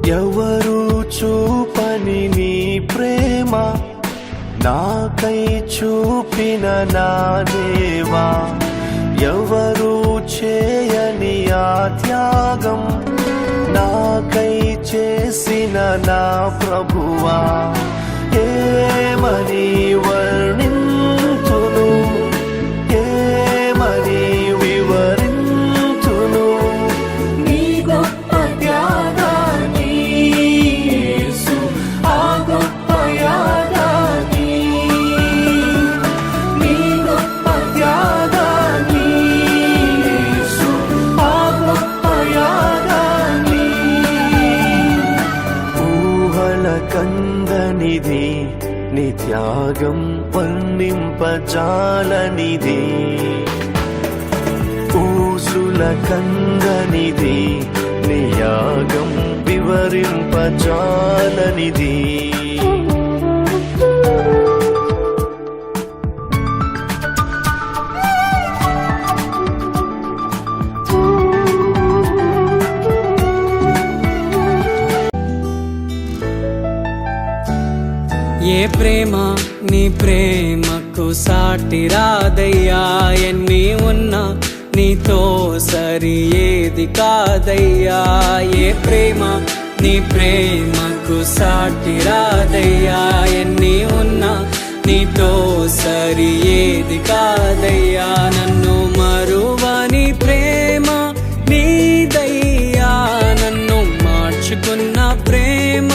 ఎవరు చూపని నీ ప్రేమ నాకై చూపిన నా దేవా, ఎవరు చేయని ఆ త్యాగం నాకై చేసిన నా ప్రభువా, ఏమని వర్ణింతును, ఏమని వివరింతును నీ గొప్ప త్యాగాన్ని యేసు, ఆ గొప్ప యాగాన్ని, నీ గొప్ప త్యాగాన్ని యేసు, ఆ గొప్ప యాగాన్ని. ఊహల కందనిది నీ త్యాగం వర్ణింపజాలనిది, ఊసుల కందనిది నీ యాగం వివరింపజాలనిది. ఏ ప్రేమ నీ ప్రేమకు సాటి రాదయ్యా, ఎన్ని ఉన్నా నీతో సరి ఏది కాదయ్యా. ఏ ప్రేమ నీ ప్రేమకు సాటి రాదయ్యా, ఎన్ని ఉన్నా నీతో సరి ఏది కాదయ్యా. నన్ను మరువని ప్రేమ నీదయ్యా, నన్ను మార్చుకున్న ప్రేమ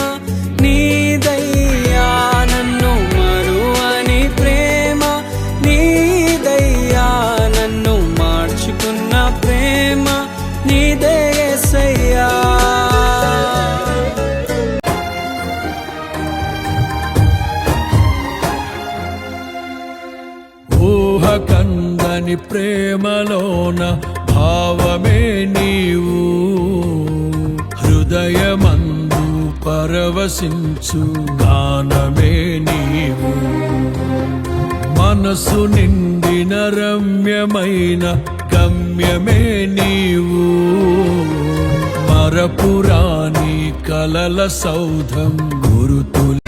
నీదయ్యా, నన్ను మరువని ప్రేమ నీదయ్యా, నన్ను మార్చుకున్న ప్రేమ నీదే యేసయ్యా. ఊహ కందని ప్రేమలోన భావమే నీవు, హృదయమందు పరవశించు గానమే నీవు, మనసు నిండిన రమ్యమైన గమ్యమే నీవు, మరపురాని కలల సౌధం గురుతులు.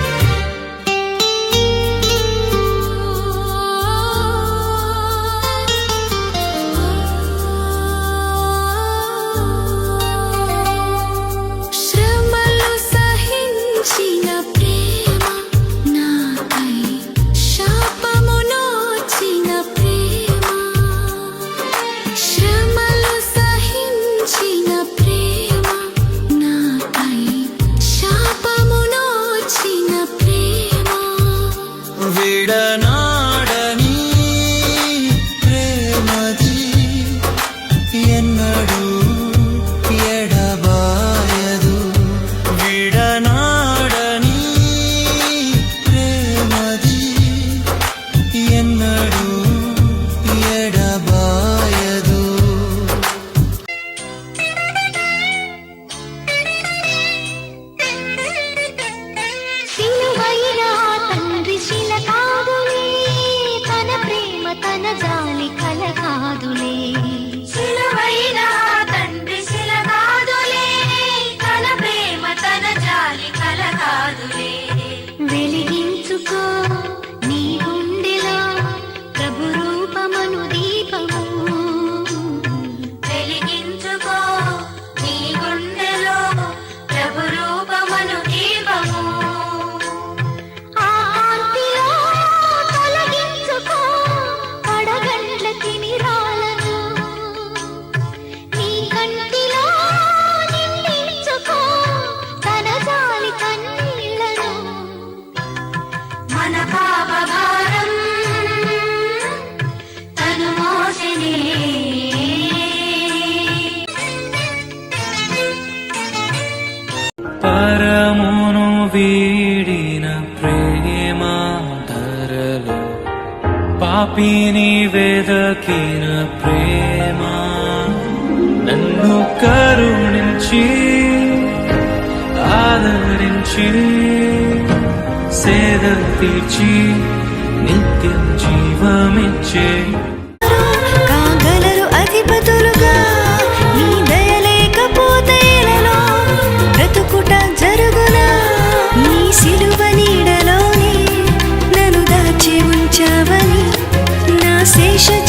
విడనాడని ప్రేమది ఎన్నడూ ఎడబాయదు, విడనాడని ప్రేమది ఎన్నడూ ఎడబాయదు. తన జాలి కలగాదులే, సిలువైన తండ్రి శిల కాదులే, తన ప్రేమ తన జాలి కలగాదులే. వెలిగించుకో నీ గుండెలో ప్రభు రూపమను దీపము, వెలిగించుకో నీ గుండెలో ప్రభు రూపమను దీపము. మన పాప భారం తను మోసెనే, పరమును వీడిన ప్రేమ ధరలో పాపిని వెదకిన ప్రేమ, నన్ను కరుణించి ఆదరించి సేద తీర్చి నిత్యం జీవమిచ్చే కాగలరు అధిపతులుగా నీ దయ లేకపోతే బ్రతుకుట శేష